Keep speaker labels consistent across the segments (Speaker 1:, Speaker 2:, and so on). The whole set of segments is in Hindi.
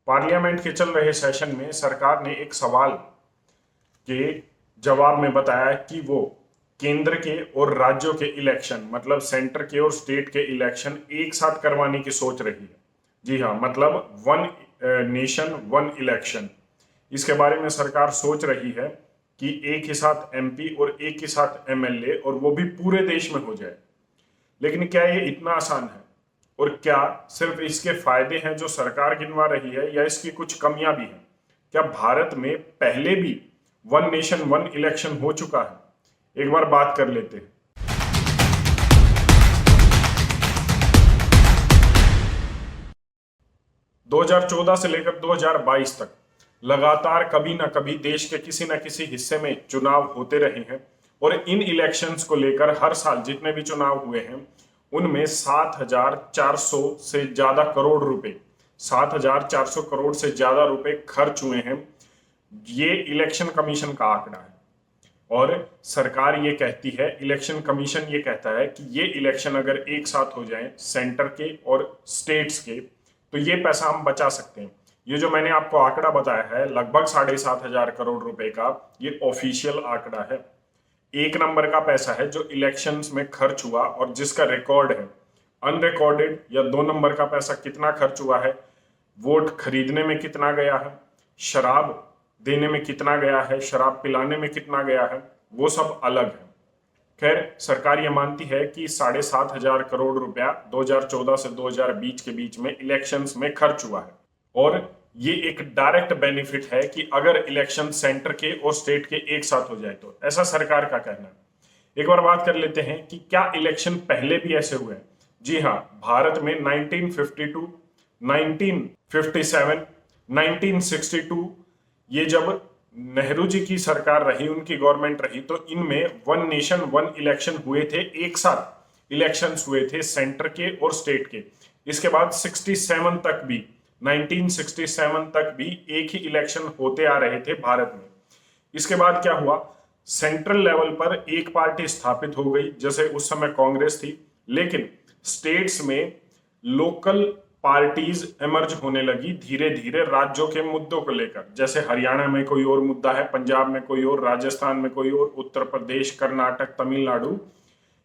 Speaker 1: पार्लियामेंट के चल रहे सेशन में सरकार ने एक सवाल के जवाब में बताया कि वो केंद्र के और राज्यों के इलेक्शन मतलब सेंटर के और स्टेट के इलेक्शन एक साथ करवाने की सोच रही है। जी हाँ, मतलब वन नेशन वन इलेक्शन। इसके बारे में सरकार सोच रही है कि एक ही साथ एमपी और एक ही साथ एमएलए, और वो भी पूरे देश में हो जाए। लेकिन क्या ये इतना आसान है? और क्या सिर्फ इसके फायदे हैं जो सरकार गिनवा रही है, या इसकी कुछ कमियां भी हैं? क्या भारत में पहले भी वन नेशन वन इलेक्शन हो चुका है? एक बार बात कर लेते हैं। 2014 से लेकर 2022 तक लगातार कभी ना कभी देश के किसी न किसी हिस्से में चुनाव होते रहे हैं, और इन इलेक्शंस को लेकर हर साल जितने भी चुनाव हुए हैं उनमें 7,400 से ज्यादा करोड़ रुपए 7,400 करोड़ से ज्यादा रुपए खर्च हुए हैं। ये इलेक्शन कमीशन का आंकड़ा है। और सरकार ये कहती है, इलेक्शन कमीशन ये कहता है कि ये इलेक्शन अगर एक साथ हो जाए सेंटर के और स्टेट्स के, तो ये पैसा हम बचा सकते हैं। ये जो मैंने आपको आंकड़ा बताया है लगभग 7,500 करोड़ रुपए का, ये ऑफिशियल आंकड़ा है। एक नंबर का पैसा है जो इलेक्शंस में खर्च हुआ और जिसका रिकॉर्ड है। अनरिकॉर्डेड या 2 नंबर का पैसा कितना खर्च हुआ है, वोट खरीदने में कितना गया है, शराब देने में कितना गया है, शराब पिलाने में कितना गया है, वो सब अलग है। खैर, सरकार ये मानती है कि 7,500 करोड़ रुपया 2014 से 2020 के बीच में इलेक्शंस में खर्च हुआ है, और ये एक डायरेक्ट बेनिफिट है कि अगर इलेक्शन सेंटर के और स्टेट के एक साथ हो जाए तो, ऐसा सरकार का कहना है। एक बार बात कर लेते हैं कि क्या इलेक्शन पहले भी ऐसे हुए हैं। जी हाँ, भारत में 1952, 1957, 1962 ये जब नेहरू जी की सरकार रही, उनकी गवर्नमेंट रही, तो इनमें वन नेशन वन इलेक्शन हुए थे। एक साथ इलेक्शंस हुए थे सेंटर के और स्टेट के। इसके बाद 1967 तक भी एक ही इलेक्शन होते आ रहे थे भारत में। इसके बाद क्या हुआ, सेंट्रल लेवल पर एक पार्टी स्थापित हो गई, जैसे उस समय कांग्रेस थी, लेकिन स्टेट्स में लोकल पार्टीज इमर्ज होने लगी धीरे धीरे राज्यों के मुद्दों को लेकर। जैसे हरियाणा में कोई और मुद्दा है, पंजाब में कोई और, राजस्थान में कोई और, उत्तर प्रदेश, कर्नाटक, तमिलनाडु,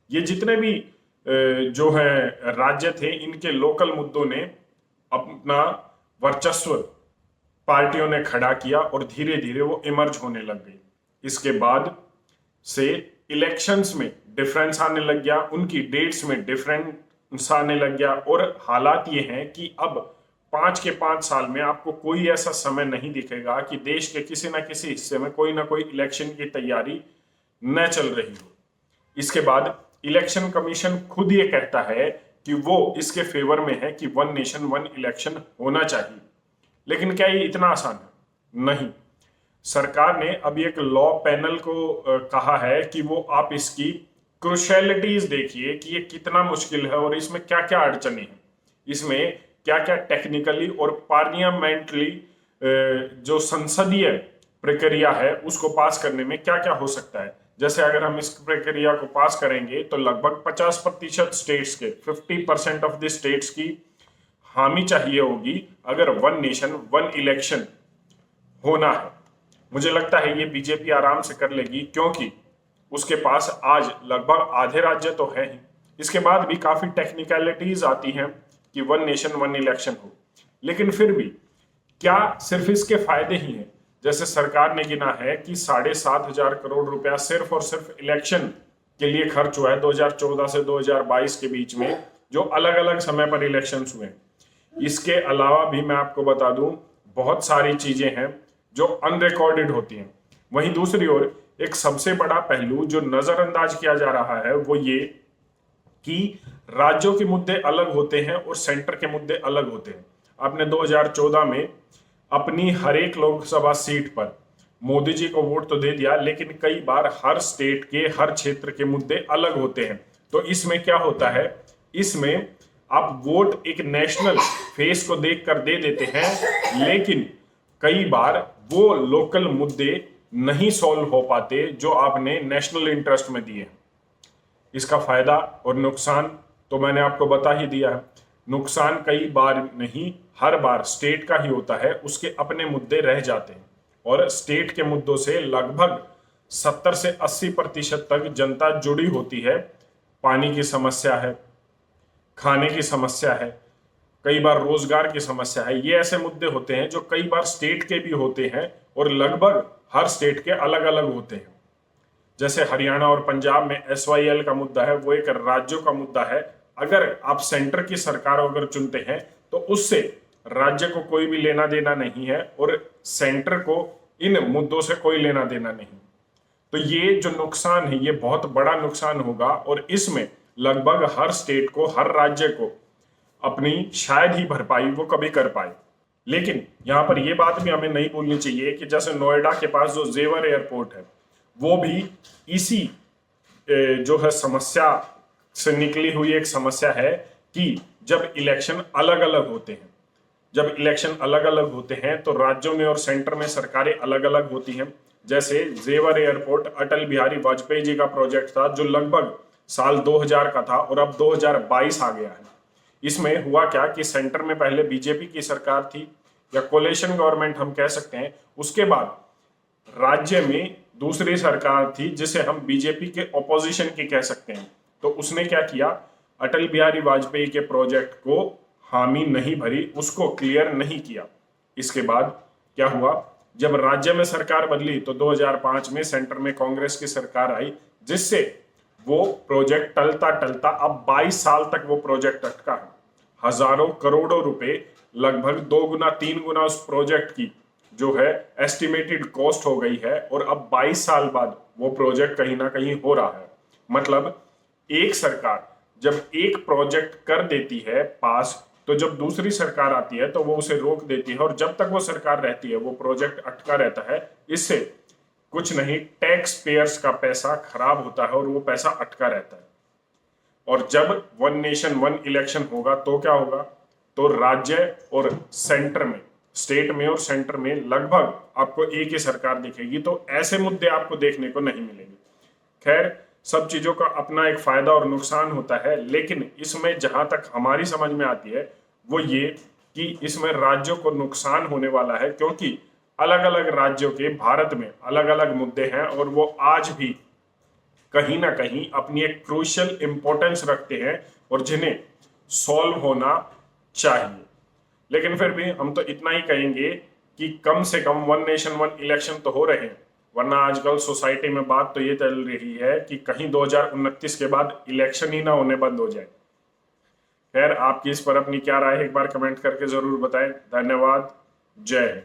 Speaker 1: ये जितने भी जो है राज्य थे, इनके लोकल मुद्दों ने अपना वर्चस्व पार्टियों ने खड़ा किया और धीरे धीरे वो इमर्ज होने लग गई। इसके बाद से इलेक्शंस में डिफरेंस आने लग गया, उनकी डेट्स में डिफरेंस आने लग गया, और हालात ये हैं कि अब 5 के 5 साल में आपको कोई ऐसा समय नहीं दिखेगा कि देश के किसी न किसी हिस्से में कोई ना कोई इलेक्शन की तैयारी न चल रही हो। इसके बाद इलेक्शन कमीशन खुद ये कहता है कि वो इसके फेवर में है कि वन नेशन वन इलेक्शन होना चाहिए। लेकिन क्या ये इतना आसान है? नहीं। सरकार ने अभी एक लॉ पैनल को कहा है कि वो आप इसकी क्रुशैलिटीज देखिए कि ये कितना मुश्किल है और इसमें क्या क्या अड़चने हैं, इसमें क्या क्या टेक्निकली और पार्लियामेंट्री जो संसदीय प्रक्रिया है उसको पास करने में क्या क्या हो सकता है। जैसे अगर हम इस प्रक्रिया को पास करेंगे तो लगभग 50% स्टेट्स के 50% ऑफ द स्टेट्स की हामी चाहिए होगी अगर वन नेशन वन इलेक्शन होना है। मुझे लगता है ये बीजेपी आराम से कर लेगी, क्योंकि उसके पास आज लगभग आधे राज्य तो है ही। इसके बाद भी काफी टेक्निकलिटीज आती हैं कि वन नेशन वन इलेक्शन हो, लेकिन फिर भी क्या सिर्फ इसके फायदे ही हैं? जैसे सरकार ने गिना है कि 7,500 करोड़ रुपया सिर्फ और सिर्फ इलेक्शन के लिए खर्च हुआ है 2014 से 2022 के बीच में, जो अलग अलग समय पर इलेक्शंस हुए। इसके अलावा भी मैं आपको बता दूं, बहुत सारी चीजें हैं जो अनरिकॉर्डेड होती हैं। वहीं दूसरी ओर एक सबसे बड़ा पहलू जो नजरअंदाज किया जा रहा है वो ये कि राज्यों के मुद्दे अलग होते हैं और सेंटर के मुद्दे अलग होते हैं। आपने 2014 में अपनी हर एक लोकसभा सीट पर मोदी जी को वोट तो दे दिया, लेकिन कई बार हर स्टेट के हर क्षेत्र के मुद्दे अलग होते हैं। तो इसमें क्या होता है, इसमें आप वोट एक नेशनल फेस को देखकर दे देते हैं, लेकिन कई बार वो लोकल मुद्दे नहीं सॉल्व हो पाते जो आपने नेशनल इंटरेस्ट में दिए। इसका फायदा और नुकसान तो मैंने आपको बता ही दिया है। नुकसान कई बार नहीं, हर बार स्टेट का ही होता है, उसके अपने मुद्दे रह जाते हैं और स्टेट के मुद्दों से लगभग 70 से 80% तक जनता जुड़ी होती है। पानी की समस्या है, खाने की समस्या है, कई बार रोजगार की समस्या है। ये ऐसे मुद्दे होते हैं जो कई बार स्टेट के भी होते हैं और लगभग हर स्टेट के अलग अलग होते हैं। जैसे हरियाणा और पंजाब में SYL का मुद्दा है, वो एक राज्यों का मुद्दा है। अगर आप सेंटर की सरकार अगर चुनते हैं तो उससे राज्य को कोई भी लेना देना नहीं है और सेंटर को इन मुद्दों से कोई लेना देना नहीं। तो ये जो नुकसान है ये बहुत बड़ा नुकसान होगा और इसमें लगभग हर स्टेट को, हर राज्य को अपनी शायद ही भरपाई वो कभी कर पाए। लेकिन यहां पर यह बात भी हमें नहीं भूलनी चाहिए कि जैसे नोएडा के पास जो जेवर एयरपोर्ट है वो भी इसी जो है समस्या से निकली हुई एक समस्या है कि जब इलेक्शन अलग अलग होते हैं, जब इलेक्शन अलग अलग होते हैं तो राज्यों में और सेंटर में सरकारें अलग अलग होती हैं। जैसे जेवर एयरपोर्ट अटल बिहारी वाजपेयी जी का प्रोजेक्ट था जो लगभग साल 2000 का था और अब 2022 आ गया है। इसमें हुआ क्या कि सेंटर में पहले बीजेपी की सरकार थी या कोलेशन गवर्नमेंट हम कह सकते हैं, उसके बाद राज्य में दूसरी सरकार थी जिसे हम बीजेपी के ऑपोजिशन की कह सकते हैं। तो उसने क्या किया, अटल बिहारी वाजपेयी के प्रोजेक्ट को हामी नहीं भरी, उसको क्लियर नहीं किया। इसके बाद क्या हुआ, जब राज्य में सरकार बदली तो 2005 में सेंटर में कांग्रेस की सरकार आई जिससे वो प्रोजेक्ट टलता टलता अब 22 साल तक वो प्रोजेक्ट अटका है। हजारों करोड़ों रुपए, लगभग 2 गुना 3 गुना उस प्रोजेक्ट की जो है एस्टिमेटेड कॉस्ट हो गई है और अब 22 साल बाद वो प्रोजेक्ट कहीं ना कहीं हो रहा है। मतलब एक सरकार जब एक प्रोजेक्ट कर देती है पास, तो जब दूसरी सरकार आती है तो वो उसे रोक देती है और जब तक वो सरकार रहती है वो प्रोजेक्ट अटका रहता है। इससे कुछ नहीं, टैक्स पेयर्स का पैसा खराब होता है और वो पैसा अटका रहता है। और जब वन नेशन वन इलेक्शन होगा तो क्या होगा, तो राज्य और सेंटर में, स्टेट में और सेंटर में लगभग आपको एक ही सरकार दिखेगी। तो ऐसे मुद्दे आपको देखने को नहीं मिलेंगे। खैर, सब चीजों का अपना एक फायदा और नुकसान होता है, लेकिन इसमें जहां तक हमारी समझ में आती है वो ये कि इसमें राज्यों को नुकसान होने वाला है क्योंकि अलग अलग राज्यों के भारत में अलग अलग मुद्दे हैं और वो आज भी कहीं ना कहीं अपनी एक क्रूशियल इंपॉर्टेंस रखते हैं और जिन्हें सॉल्व होना चाहिए। लेकिन फिर भी हम तो इतना ही कहेंगे कि कम से कम वन नेशन वन इलेक्शन तो हो रहे हैं, वरना आजकल सोसाइटी में बात तो ये चल रही है कि कहीं 2029 के बाद इलेक्शन ही ना होने बंद हो जाए। खैर, आपकी इस पर अपनी क्या राय है एक बार कमेंट करके जरूर बताएं। धन्यवाद। जय हिंद।